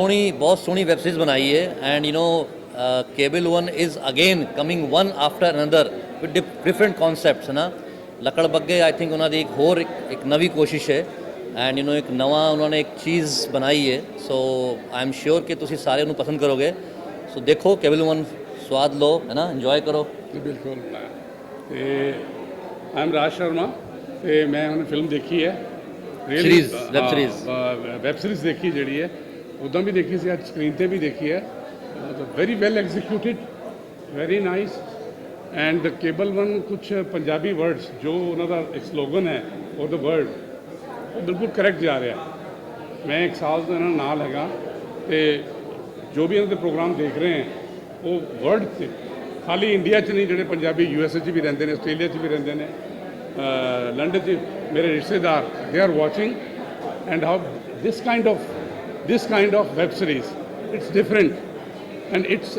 सोहनी web series बनाई है and cable one is again coming one after another with different concepts है ना। ਲੱਕੜ ਬੱਗੇ आई थिंक उन्होंने एक नवी कोशिश है एंड एक नवा उन्होंने एक चीज़ बनाई है। सो आई एम श्योर कि तुसी सारे उन्हें पसंद करोगे। सो देखो केबल वन, स्वाद लो है ना, इंजॉय करो। बिल्कुल। ਤੇ आई एम राज शर्मा ਤੇ मैं उन्हें फिल्म देखी है series web series web series ਦੇਖੀ ਜਿਹੜੀ ਹੈ ਉੱਦਾਂ ਵੀ ਦੇਖੀ ਸੀ, ਅੱਜ ਸਕਰੀਨ ਤੇ ਵੀ ਦੇਖੀ ਹੈ। Very well ਐਗਜ਼ੀਕਿਊਟਿਡ, very nice and cable one ਕੁਛ ਪੰਜਾਬੀ ਵਰਡਸ ਜੋ ਉਹਨਾਂ ਦਾ ਇੱਕ ਸਲੋਗਨ ਹੈ ਫॉर द वर्ल्ड ਉਹ ਬਿਲਕੁਲ ਕਰੈਕਟ ਜਾ ਰਿਹਾ। ਮੈਂ ਇੱਕ ਸਾਲ ਤੋਂ ਇਹਨਾਂ ਨਾਲ ਹੈਗਾ ਤੇ ਜੋ ਵੀ ਇਹਨਾਂ ਦੇ ਪ੍ਰੋਗਰਾਮ ਦੇਖ ਰਹੇ ਹੈ ਉਹ ਵਰਲਡ 'ਚ ਖਾਲੀ ਇੰਡੀਆ 'ਚ ਨਹੀਂ, ਜਿਹੜੇ ਪੰਜਾਬੀ USA 'ਚ ਵੀ ਰਹਿੰਦੇ ਨੇ, ਆਸਟ੍ਰੇਲੀਆ 'ਚ ਵੀ ਰਹਿੰਦੇ ਨੇ, लंडन से मेरे रिश्तेदार, they are watching and how this kind of web series it's different and it's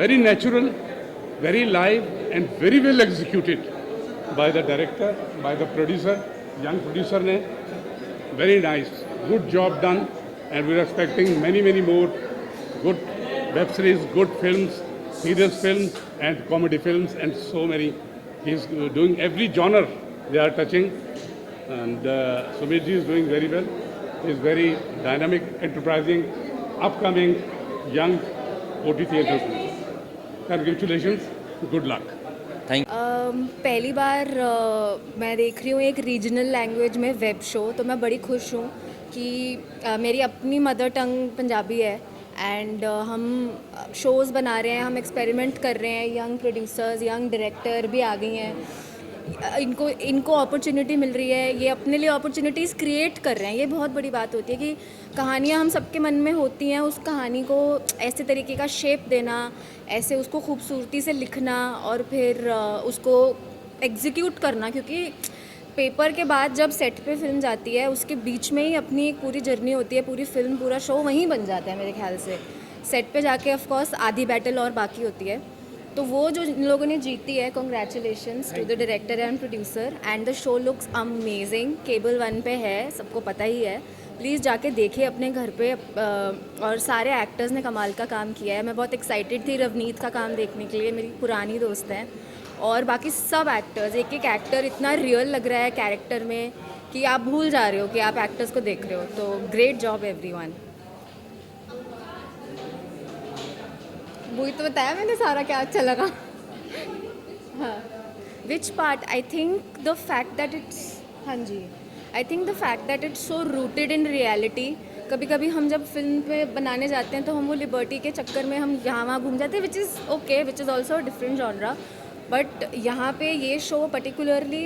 very natural, very live and very well executed by the director, by the producer, young producer ने। Very nice, good job done and we are expecting many more good web series, good films, serious films and comedy films and so many. He's doing every genre they are touching, and Sumit ji is doing very well. He's very dynamic, enterprising, upcoming, young OTT entrepreneur. Congratulations, good luck. पहली बार मैं देख रही हूँ एक regional language में web show, तो मैं बड़ी खुश हूँ कि मेरी अपनी मदर टंग पंजाबी है एंड हम शोज़ बना रहे हैं, हम एक्सपेरिमेंट कर रहे हैं। यंग प्रोड्यूसर्स, यंग डायरेक्टर भी आ गई हैं, इनको अपॉर्चुनिटी मिल रही है, ये अपने लिए अपॉर्चुनिटीज़ क्रिएट कर रहे हैं। ये बहुत बड़ी बात होती है कि कहानियाँ हम सबके मन में होती हैं, उस कहानी को ऐसे तरीके का शेप देना, ऐसे उसको खूबसूरती से लिखना और फिर उसको एग्जीक्यूट करना। क्योंकि पेपर के बाद जब सेट पे फिल्म जाती है उसके बीच में ही अपनी एक पूरी जर्नी होती है, पूरी फिल्म, पूरा शो वहीं बन जाता है मेरे ख्याल से। सेट पे जाके ऑफ कोर्स आधी बैटल और बाकी होती है। तो वो जो इन लोगों ने जीती है, congratulations to the director and producer and the show looks amazing. Cable one पे है, सबको पता ही है, प्लीज़ जाके देखिए अपने घर पे। और सारे एक्टर्स ने कमाल का काम किया है। मैं बहुत एक्साइटेड थी रवनीत का काम देखने के लिए, मेरी पुरानी दोस्त हैं। और बाकी सब एक्टर्स, एक एक एक्टर इतना रियल लग रहा है कैरेक्टर में कि आप भूल जा रहे हो कि आप एक्टर्स को देख रहे हो। तो ग्रेट जॉब एवरीवन। वही तो बताया मैंने सारा, क्या अच्छा लगा। हाँ, which part? I think the fact that it's, हाँ जी, I think the fact that it's so rooted in reality. कभी कभी हम जब फिल्म पे बनाने जाते हैं तो हम वो लिबर्टी के चक्कर में हम यहाँ वहाँ घूम जाते हैं, which is okay, which is also different genre. But यहाँ पे ये शो पर्टिकुलरली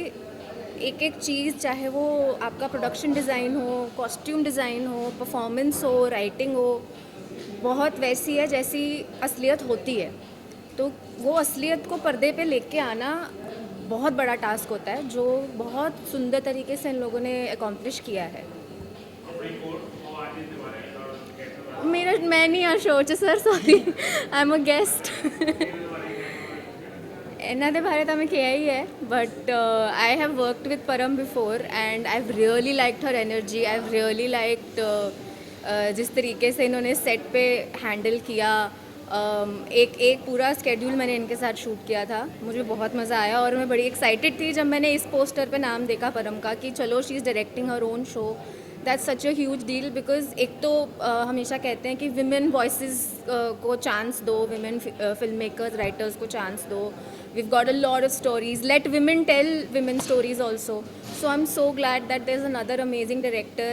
एक एक चीज़, चाहे वो आपका प्रोडक्शन डिज़ाइन हो, कॉस्ट्यूम डिज़ाइन हो, परफॉर्मेंस हो, राइटिंग हो, बहुत वैसी है जैसी असलियत होती है। तो वो असलियत को पर्दे पे लेके आना बहुत बड़ा टास्क होता है, जो बहुत सुंदर तरीके से इन लोगों ने अकॉम्प्लिश किया है। मैं नहीं आ शो च sir, sorry, I am a guest. ਇਹਨਾਂ ਦੇ ਬਾਰੇ ਤਾਂ ਮੈਂ ਕਿਹਾ ही है, but I have worked with Param before and I've really liked her energy. I've really liked जिस तरीके से इन्होंने सेट पे हैंडल किया। एक पूरा स्केड्यूल मैंने इनके साथ शूट किया था, मुझे बहुत मज़ा आया और मैं बड़ी एक्साइटेड थी जब मैंने इस पोस्टर पे नाम देखा परम का कि चलो she is directing her own show. That's such a huge deal because एक तो हमेशा कहते हैं कि विमेन वॉइसेस को चांस दो, विमेन फिल्म मेकर्स, राइटर्स को चांस दो। We've got a lot of stories. Let women tell women stories also. So I'm so glad that there's another amazing director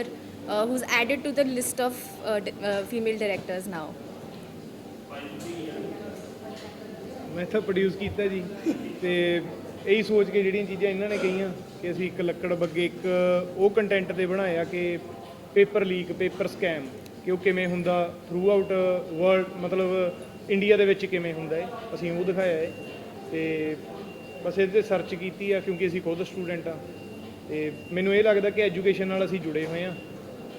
who's added to the list of female directors now. मैं तो produce किया जी, तो यही सोच के ਜਿਹੜੀਆਂ ਚੀਜ਼ਾਂ ਇਹਨਾਂ ਨੇ ਕਹੀਆਂ ਕਿ ਅਸੀਂ ਇੱਕ ਲੱਕੜ ਬੱਗੇ ਇੱਕ ਉਹ ਕੰਟੈਂਟ ਤੇ ਬਣਾਇਆ ਕਿ ਪੇਪਰ ਲੀਕ, ਪੇਪਰ ਸਕੈਮ ਕਿ ਉਹ ਕਿਵੇਂ ਹੁੰਦਾ ਥਰੂ ਆਊਟ ਵਰਲਡ, ਮਤਲਬ ਇੰਡੀਆ ਦੇ ਵਿੱਚ ਕਿਵੇਂ ਹੁੰਦਾ ਹੈ, ਅਸੀਂ ਉਹ ਦਿਖਾਇਆ ਹੈ। ਤੇ ਬਸ ਇਹਦੇ ਸਰਚ ਕੀਤੀ ਆ ਕਿਉਂਕਿ ਅਸੀਂ ਖੁਦ ਸਟੂਡੈਂਟ ਆ ਤੇ ਮੈਨੂੰ ਇਹ ਲੱਗਦਾ ਕਿ ਐਜੂਕੇਸ਼ਨ ਨਾਲ ਅਸੀਂ ਜੁੜੇ ਹੋਏ ਆ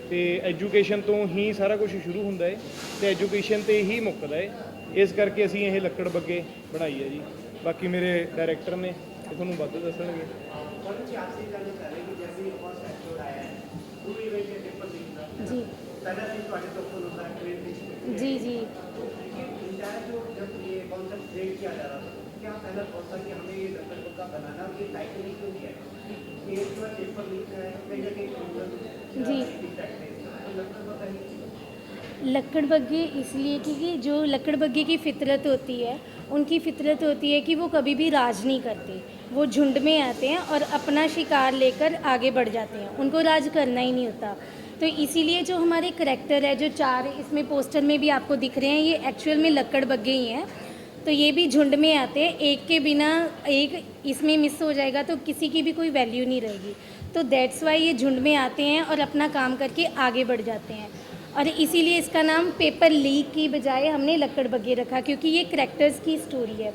ਤੇ ਐਜੂਕੇਸ਼ਨ ਤੋਂ ਹੀ ਸਾਰਾ ਕੁਝ ਸ਼ੁਰੂ ਹੁੰਦਾ ਹੈ ਤੇ ਐਜੂਕੇਸ਼ਨ ਤੇ ਹੀ ਮੁੱਕਦਾ ਹੈ। ਇਸ ਕਰਕੇ ਅਸੀਂ ਇਹ ਲੱਕੜ ਬੱਗੇ ਬਣਾਈ ਹੈ ਜੀ। ਬਾਕੀ ਮੇਰੇ ਡਾਇਰੈਕਟਰ ਨੇ ਤੇ ਤੁਹਾਨੂੰ ਵੱਧ ਦੱਸਣਗੇ। जी, जी जी जी लकड़बग्गे इसलिए क्योंकि जो लकड़बग्गे की फितरत होती है, उनकी फितरत होती है कि वो कभी भी राज नहीं करते। वो झुंड में आते हैं और अपना शिकार लेकर आगे बढ़ जाते हैं, उनको राज करना ही नहीं होता। तो इसीलिए जो हमारे करैक्टर है, जो 4 इसमें पोस्टर में भी आपको दिख रहे हैं, ये एक्चुअल में लकड़बग्गे ही हैं। तो ये भी झुंड में आते हैं, एक के बिना एक इसमें मिस हो जाएगा तो किसी की भी कोई वैल्यू नहीं रहेगी। तो दैट्स वाई ये झुंड में आते हैं और अपना काम करके आगे बढ़ जाते हैं। और इसीलिए इसका नाम पेपर लीक की बजाय हमने लकड़बग्गे रखा, क्योंकि ये करैक्टर्स की स्टोरी है।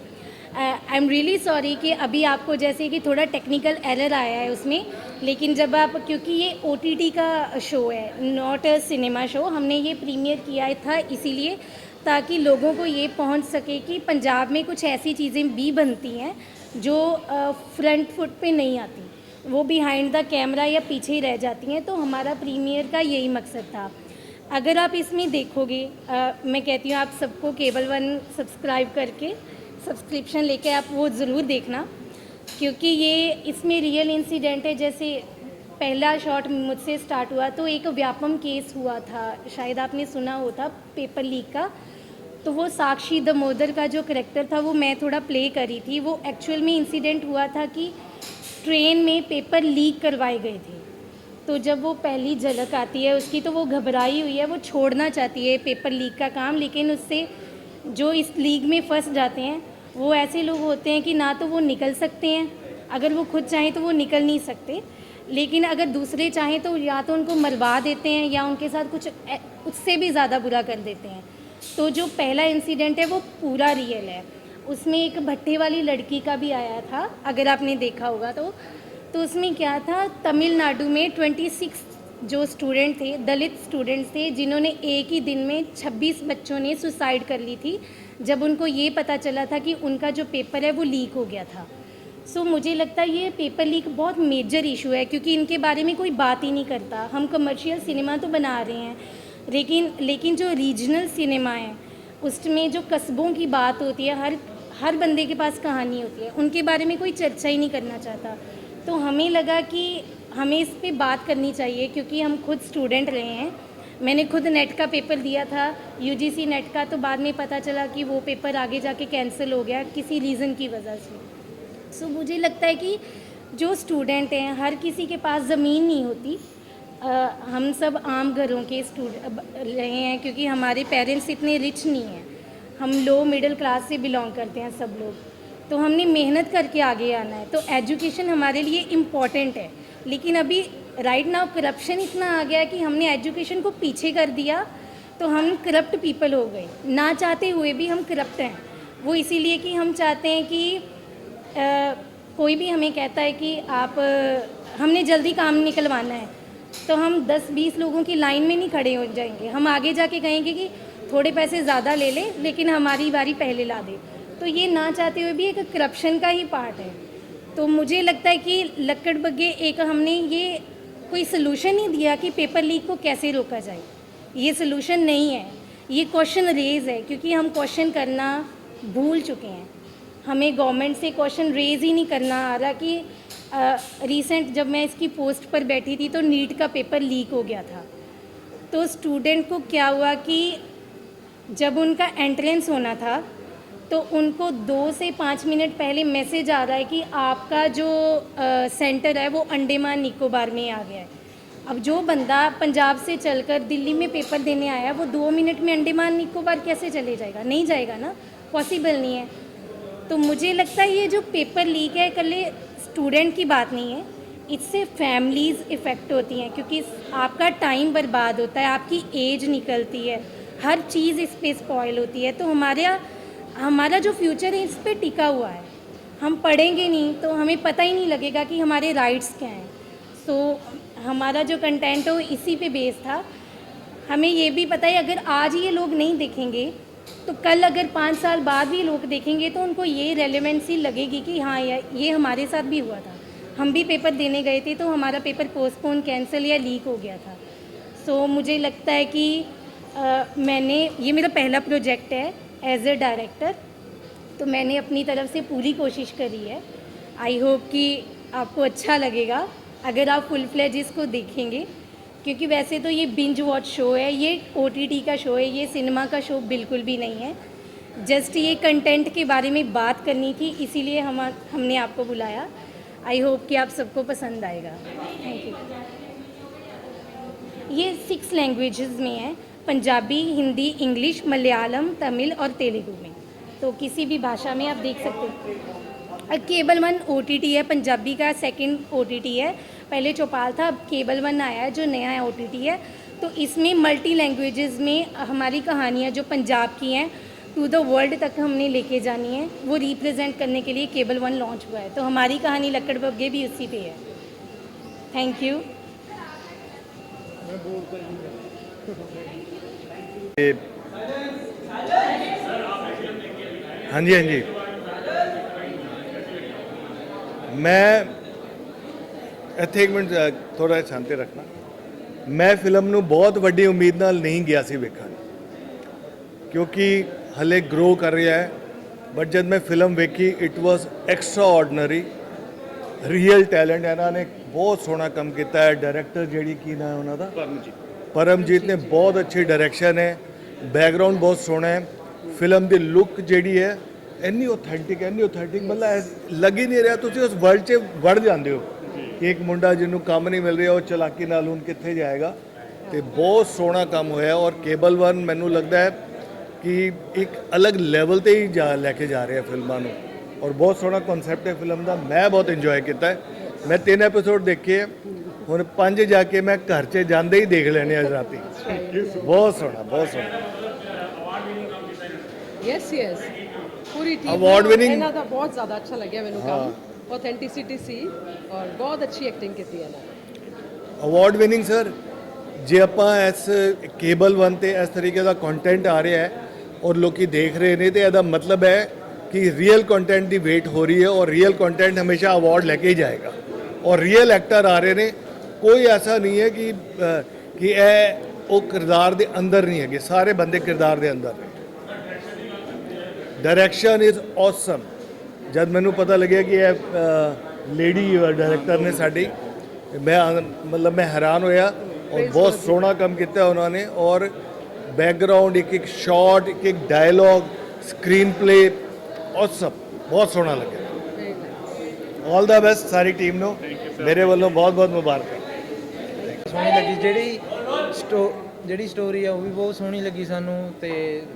आई एम रियली सॉरी कि अभी आपको जैसे कि थोड़ा टेक्निकल एरर आया है उसमें, लेकिन जब आप, क्योंकि ये OTT का शो है, नॉट अ सिनेमा शो, हमने ये प्रीमियर किया था इसीलिए ताकि लोगों को ये पहुंच सके कि पंजाब में कुछ ऐसी चीज़ें भी बनती हैं जो फ्रंट फुट पे नहीं आती, वो बिहाइंड द कैमरा या पीछे ही रह जाती हैं। तो हमारा प्रीमियर का यही मकसद था। अगर आप इसमें देखोगे, मैं कहती हूँ आप सबको केबल 1 सब्सक्राइब करके सब्सक्रिप्शन लेके आप वो ज़रूर देखना, क्योंकि ये इसमें रियल इंसिडेंट है। जैसे पहला शॉट मुझसे स्टार्ट हुआ तो एक व्यापम केस हुआ था, शायद आपने सुना होता, पेपर लीक का। तो वो साक्षी दामोदर का जो करैक्टर था वो मैं थोड़ा प्ले करी थी। वो एक्चुअल में इंसिडेंट हुआ था कि ट्रेन में पेपर लीक करवाए गए थे। तो जब वो पहली झलक आती है उसकी तो वो घबराई हुई है, वो छोड़ना चाहती है पेपर लीक का काम, लेकिन उससे जो इस लीक में फंस जाते हैं वो ऐसे लोग होते हैं कि ना तो वो निकल सकते हैं, अगर वो खुद चाहें तो वो निकल नहीं सकते, लेकिन अगर दूसरे चाहें तो या तो उनको मरवा देते हैं या उनके साथ कुछ उससे भी ज़्यादा बुरा कर देते हैं। तो जो पहला इंसिडेंट है वो पूरा रियल है। उसमें एक भट्टे वाली लड़की का भी आया था, अगर आपने देखा होगा तो उसमें क्या था, तमिलनाडु में 26 जो स्टूडेंट थे, दलित स्टूडेंट्स थे, जिन्होंने एक ही दिन में 26 बच्चों ने सुसाइड कर ली थी जब उनको ये पता चला था कि उनका जो पेपर है वो लीक हो गया था। सो मुझे लगता है ये पेपर लीक बहुत मेजर इशू है, क्योंकि इनके बारे में कोई बात ही नहीं करता। हम कमर्शियल सिनेमा तो बना रहे हैं, लेकिन जो रीजनल सिनेमा है उसमें जो कस्बों की बात होती है, हर बंदे के पास कहानी होती है, उनके बारे में कोई चर्चा ही नहीं करना चाहता। तो हमें लगा कि हमें इस पे बात करनी चाहिए, क्योंकि हम खुद स्टूडेंट रहे हैं। मैंने खुद नेट का पेपर दिया था, UGC नेट का, तो बाद में पता चला कि वो पेपर आगे जाके कैंसिल हो गया किसी रीज़न की वजह से। सो मुझे लगता है कि जो स्टूडेंट हैं, हर किसी के पास ज़मीन नहीं होती। हम सब आम घरों के स्टूडेंट रहे हैं, क्योंकि हमारे पेरेंट्स इतने रिच नहीं हैं, हम लो मिडिल क्लास से बिलोंग करते हैं सब लोग। तो हमने मेहनत करके आगे आना है, तो एजुकेशन हमारे लिए इम्पॉर्टेंट है। लेकिन अभी राइट नाउ करप्शन इतना आ गया कि हमने एजुकेशन को पीछे कर दिया, तो हम करप्ट पीपल हो गए। ना चाहते हुए भी हम करप्ट हैं। वो इसीलिए कि हम चाहते हैं कि कोई भी हमें कहता है कि आप हमने जल्दी काम निकलवाना है, तो हम 10-20 लोगों की लाइन में नहीं खड़े हो जाएंगे, हम आगे जाके कहेंगे कि थोड़े पैसे ज़्यादा ले लें लेकिन हमारी बारी पहले ला दे। तो ये ना चाहते हुए भी एक करप्शन का ही पार्ट है। तो मुझे लगता है कि लकड़बग्गे एक हमने ये कोई सलूशन नहीं दिया कि पेपर लीक को कैसे रोका जाए, ये सलूशन नहीं है, ये क्वेश्चन रेज है, क्योंकि हम क्वेश्चन करना भूल चुके हैं। हमें गवर्नमेंट से क्वेश्चन रेज ही नहीं करना आ रहा कि रिसेंट जब मैं इसकी पोस्ट पर बैठी थी तो नीट का पेपर लीक हो गया था। तो स्टूडेंट को क्या हुआ कि जब उनका एंट्रेंस होना था तो उनको 2 से 5 मिनट पहले मैसेज आ रहा है कि आपका जो सेंटर है वो अंडमान निकोबार में आ गया है। अब जो बंदा पंजाब से चलकर दिल्ली में पेपर देने आया, वो 2 मिनट में अंडमान निकोबार कैसे चले जाएगा? नहीं जाएगा ना, पॉसिबल नहीं है। तो मुझे लगता है ये जो पेपर लीक है कल स्टूडेंट की बात नहीं है, इससे फैमिलीज़ इफ़ेक्ट होती हैं, क्योंकि आपका टाइम बर्बाद होता है, आपकी एज निकलती है, हर चीज़ इस पर स्पॉइल होती है। तो हमारा जो फ्यूचर है इस पर टिका हुआ है। हम पढ़ेंगे नहीं तो हमें पता ही नहीं लगेगा कि हमारे राइट्स क्या हैं। सो हमारा जो कंटेंट है वो इसी पे बेस था। हमें ये भी पता है अगर आज ये लोग नहीं देखेंगे तो कल अगर 5 साल बाद भी लोग देखेंगे तो उनको ये रेलेवेंसी लगेगी कि हाँ ये हमारे साथ भी हुआ था, हम भी पेपर देने गए थे तो हमारा पेपर पोस्टपोन, कैंसिल या लीक हो गया था। सो मुझे लगता है कि मैंने ये मेरा पहला प्रोजेक्ट है एज ए डायरेक्टर, तो मैंने अपनी तरफ से पूरी कोशिश करी है। आई होप कि आपको अच्छा लगेगा अगर आप फुल फ्लेज इसको देखेंगे, क्योंकि वैसे तो ये बिंज वॉच शो है, ये OTT का शो है, ये सिनेमा का शो बिल्कुल भी नहीं है। जस्ट ये कंटेंट के बारे में बात करनी थी, इसीलिए हमने आपको बुलाया। आई होप कि आप सबको पसंद आएगा। Thank you. ये 6 लैंग्वेजेस में है, पंजाबी, हिंदी, इंग्लिश, मलयालम, तमिल और तेलुगु में, तो किसी भी भाषा में आप देख सकते हैं। केबल 1 OTT है, पंजाबी का सेकंड OTT है, पहले चौपाल था, अब केबल 1 आया है जो नया OTT है। तो इसमें मल्टी लैंग्वेजेस में हमारी कहानियाँ जो पंजाब की हैं टू द वर्ल्ड तक हमने लेके जानी है, वो रिप्रेजेंट करने के लिए केबल 1 लॉन्च हुआ है। तो हमारी कहानी लक्कड़ बग्गे भी उसी पे है। Thank you. हाँ जी, हाँ जी। मैं ਇੱਥੇ ਇੱਕ ਮਿੰਟ ਥੋੜਾ ਸ਼ਾਂਤੀ ਰੱਖਣਾ। ਮੈਂ ਫਿਲਮ ਨੂੰ ਬਹੁਤ ਵੱਡੀ ਉਮੀਦ ਨਾਲ ਨਹੀਂ ਗਿਆ ਸੀ ਵੇਖਣ, ਕਿਉਂਕਿ ਹਲੇ ਗਰੋ ਕਰ ਰਿਹਾ ਹੈ। ਬਟ ਜਦ ਮੈਂ ਫਿਲਮ ਵੇਖੀ it was extra ordinary, real talent. ਇਹਨਾਂ ਨੇ ਬਹੁਤ ਸੋਹਣਾ ਕੰਮ ਕੀਤਾ ਹੈ। ਡਾਇਰੈਕਟਰ ਜਿਹੜੀ ਕੀ ਨਾਮ ਹੈ ਉਹਨਾਂ ਦਾ, परमजीत ने बहुत अच्छी डायरेक्शन है, बैकग्राउंड बहुत सोहना है। फिल्म की लुक जी है इन्नी ऑथेंटिक मतलब लग ही नहीं रहा तुम उस वर्ल्ड च वड़ जाते हो कि एक मुंडा जिन्हों काम नहीं मिल रहा वो चलाकी नाल हुण कित्थे जाएगा। तो बहुत सोहना काम होया और केबल 1 मैनू लगता है कि एक अलग लैवल ते ही लैके जा रहे हैं फिल्मां नूं और बहुत सोहना कॉन्सैप्ट है फिल्म का। मैं बहुत इंजॉय किया है। मैं 3 एपीसोड देखे ਹੁਣ 5 जा के मैं घर च जाते ही देख लेने आज राती। बहुत सोहना, बहुत सोहना। यस यस पूरी टीम Award winning- ਇਹਨਾਂ ਦਾ ਬਹੁਤ ਜ਼ਿਆਦਾ ਅੱਛਾ ਲੱਗਿਆ ਮੈਨੂੰ ਕੰਮ। ऑथेंटिसिटी ਸੀ और बहुत अच्छी एक्टिंग ਕੀਤੀ ਇਹਨਾਂ ਨੇ। ਅਵਾਰਡ ਵਿਨਿੰਗ ਸਰ, ਜੇ ਆਪਾਂ ਇਸ ਕੇਬਲ 1 ਤੇ ਇਸ ਤਰੀਕੇ ਦਾ ਕੰਟੈਂਟ ਆ ਰਿਹਾ ਹੈ ਔਰ ਲੋਕੀ ਦੇਖ ਰਹੇ ਨੇ, ਤੇ ਇਹਦਾ ਮਤਲਬ ਹੈ ਕਿ ਰੀਅਲ ਕੰਟੈਂਟ ਦੀ ਵੇਟ ਹੋ ਰਹੀ ਹੈ ਔਰ ਰੀਅਲ ਕੰਟੈਂਟ ਹਮੇਸ਼ਾ ਅਵਾਰਡ ਲੈ ਕੇ ਹੀ ਜਾਏਗਾ ਔਰ ਰੀਅਲ ਐਕਟਰ ਆ ਰਹੇ ਨੇ। कोई ऐसा नहीं है कि वो किरदार के अंदर नहीं है, सारे बंदे किरदार के अंदर ने। Direction is awesome. जब मैनू पता लगे कि लेडी डायरेक्टर ने साड़ी, मैं मतलब मैं हैरान होया और बहुत सोहना काम किया उन्होंने। और बैकग्राउंड एक शॉट, एक डायलॉग, स्क्रीन प्ले ऑसम, बहुत सोहना लगे। ऑल द बेस्ट सारी टीम नो मेरे वालों बहुत बहुत मुबारक। ਸੋਹਣੀ ਲੱਗੀ ਜਿਹੜੀ ਸਟੋਰੀ ਆ ਉਹ ਵੀ ਬਹੁਤ ਸੋਹਣੀ ਲੱਗੀ ਸਾਨੂੰ। ਤੇ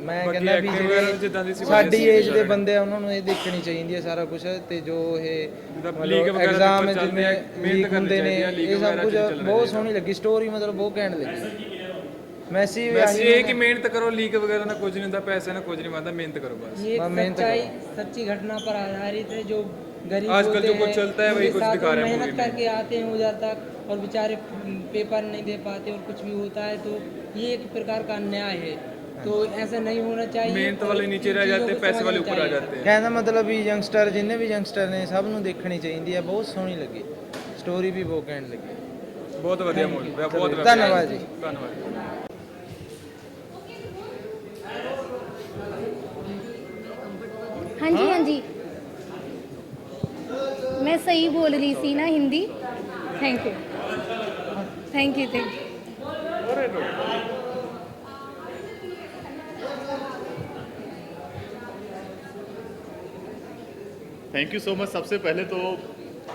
ਮੈਂ ਕਹਿੰਦਾ ਵੀ ਜਿਹੜੇ ਸਾਡੀ ਏਜ ਦੇ ਬੰਦੇ ਆ ਉਹਨਾਂ ਨੂੰ ਇਹ ਦੇਖਣੀ ਚਾਹੀਦੀ ਹੈ ਸਾਰਾ ਕੁਝ। ਤੇ ਜੋ ਇਹ ਮਤਲਬ ਐਗਜ਼ਾਮ ਜਿਵੇਂ ਲੀਕ ਹੁੰਦੇ ਨੇ, ਇਹ ਸਭ ਕੁਝ ਬਹੁਤ ਸੋਹਣੀ ਲੱਗੀ ਸਟੋਰੀ, ਮਤਲਬ ਬਹੁਤ ਘੈਂਟ ਲੱਗੀ। मैसी ये कि मेहनत करो, लीक वगैरह ना कुछ नहीं होता, पैसे ना कुछ नहीं बनता, मेहनत करो बस। ये सच्ची घटना पर आधारित है। जो गरीब आजकल जो कुछ चलता है वही कुछ दिखा रहे हैं मेहनत मूवी में। करके आते हैं उधर तक और बेचारे पेपर नहीं दे पाते और कुछ भी होता है, तो ये एक प्रकार का अन्याय है। तो ऐसा नहीं होना चाहिए। मेहनत वाले नीचे रह जाते हैं, पैसे वाले ऊपर आ जाते हैं। कहना मतलब भी यंगस्टर जिन्हें भी यंगस्टर ने सब ਨੂੰ ਦੇਖਣੀ ਚਾਹੀਦੀ ਹੈ। ਬਹੁਤ ਸੋਹਣੀ ਲੱਗੀ ਸਟੋਰੀ ਵੀ, ਬਹੁਤ ਘੈਂਟ ਲੱਗੀ। बहुत बढ़िया मूवी, बहुत धन्यवाद जी। धन्यवाद। हाँ जी, हाँ जी, मैं सही बोल रही थी ना Hindi. Thank you, thank you, thank you. Thank you so much. सबसे पहले तो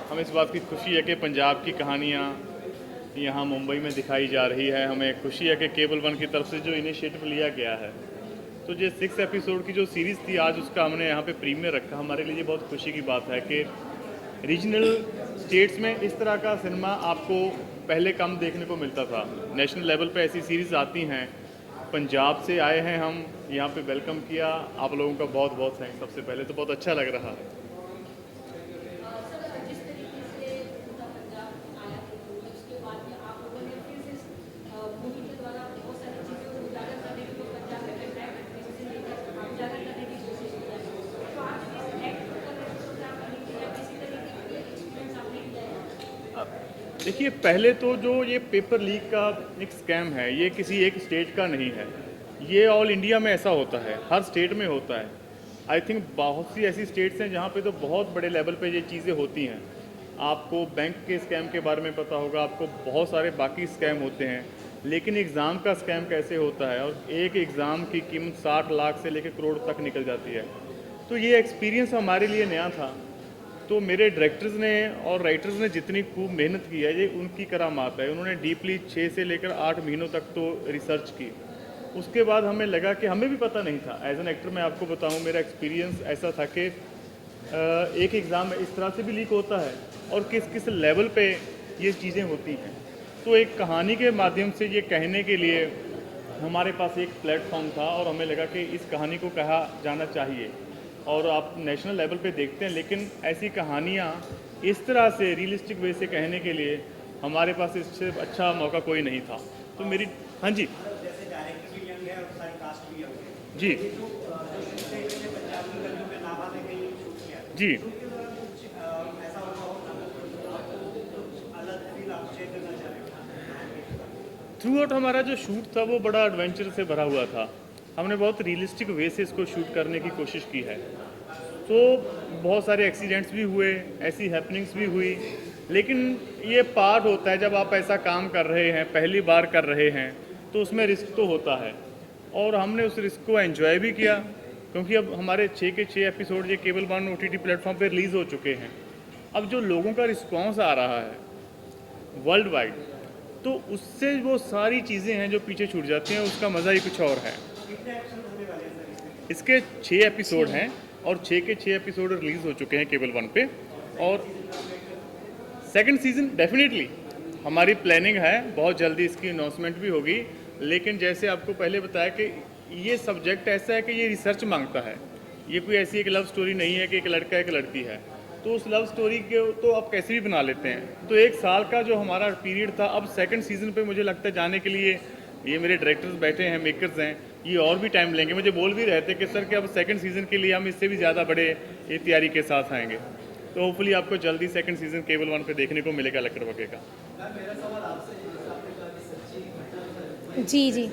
हमें इस बात की खुशी है कि पंजाब की कहानियाँ यहाँ मुंबई में दिखाई जा रही है। हमें खुशी है कि केबल 1 की तरफ से जो इनिशिएटिव लिया गया है, तो ये 6 एपिसोड की जो सीरीज़ थी आज उसका हमने यहाँ पे प्रीमियर रखा। हमारे लिए ये बहुत खुशी की बात है कि रीजनल स्टेट्स में इस तरह का सिनेमा आपको पहले कम देखने को मिलता था। नेशनल लेवल पे ऐसी सीरीज़ आती हैं। पंजाब से आए हैं हम, यहाँ पे वेलकम किया। आप लोगों का बहुत बहुत थैंक्स। सबसे पहले तो बहुत अच्छा लग रहा है। देखिए, पहले तो जो ये पेपर लीक का एक स्कैम है, ये किसी एक स्टेट का नहीं है, ये ऑल इंडिया में ऐसा होता है, हर स्टेट में होता है। आई थिंक बहुत सी ऐसी स्टेट्स हैं जहाँ पे तो बहुत बड़े लेवल पे ये चीज़ें होती हैं। आपको बैंक के स्कैम के बारे में पता होगा, आपको बहुत सारे बाकी स्कैम होते हैं, लेकिन एग्ज़ाम का स्कैम कैसे होता है, और एक एग्ज़ाम की कीमत 60 लाख से लेकर करोड़ तक निकल जाती है। तो ये एक्सपीरियंस हमारे लिए नया था। तो मेरे डायरेक्टर्स ने और राइटर्स ने जितनी खूब मेहनत की है, ये उनकी करामात है। उन्होंने डीपली 6 से लेकर 8 महीनों तक तो रिसर्च की। उसके बाद हमें लगा कि हमें भी पता नहीं था। एज एन एक्टर मैं आपको बताऊं, मेरा एक्सपीरियंस ऐसा था कि एक एग्ज़ाम इस तरह से भी लीक होता है और किस किस लेवल पे ये चीज़ें होती हैं। तो एक कहानी के माध्यम से ये कहने के लिए हमारे पास एक प्लेटफॉर्म था और हमें लगा कि इस कहानी को कहा जाना चाहिए। और आप नेशनल लेवल पे देखते हैं, लेकिन ऐसी कहानियाँ इस तरह से रियलिस्टिक वे से कहने के लिए हमारे पास इससे अच्छा मौका कोई नहीं था। तो मेरी हाँ जी जी जी थ्रू आउट हमारा जो शूट था वो बड़ा एडवेंचर से भरा हुआ था। हमने बहुत रियलिस्टिक वे से इसको शूट करने की कोशिश की है। तो बहुत सारे एक्सीडेंट्स भी हुए, ऐसी हैपनिंग्स भी हुई, लेकिन ये पार्ट होता है। जब आप ऐसा काम कर रहे हैं, पहली बार कर रहे हैं, तो उसमें रिस्क तो होता है। और हमने उस रिस्क को एंजॉय भी किया, क्योंकि अब हमारे 6 के 6 एपिसोड ये केबल वन OTT प्लेटफॉर्म पे रिलीज़ हो चुके हैं। अब जो लोगों का रिस्पॉन्स आ रहा है वर्ल्ड वाइड, तो उससे वो सारी चीज़ें हैं जो पीछे छूट जाती हैं, उसका मज़ा ही कुछ और है। इसके 6 एपिसोड हैं और 6 के 6 एपिसोड रिलीज़ हो चुके हैं केबल वन पे। और सेकंड सीज़न डेफिनेटली हमारी प्लानिंग है, बहुत जल्दी इसकी अनाउंसमेंट भी होगी। लेकिन जैसे आपको पहले बताया कि ये सब्जेक्ट ऐसा है कि ये रिसर्च मांगता है। ये कोई ऐसी एक लव स्टोरी नहीं है कि एक लड़का एक लड़की है, तो उस लव स्टोरी के तो आप कैसे भी बना लेते हैं। तो 1 साल का जो हमारा पीरियड था, अब सेकंड सीज़न पे मुझे लगता है जाने के लिए ये मेरे डायरेक्टर्स बैठे हैं, मेकर्स हैं, ये और भी टाइम लेंगे। मुझे बोल भी रहे थे कि सर कि अब सेकंड सीज़न के लिए हम इससे भी ज़्यादा बड़े ये तैयारी के साथ आएंगे। तो होपफुली आपको जल्दी सेकंड सीज़न केबल वन पे देखने को मिलेगा लकड़ बग्गे का। जी जी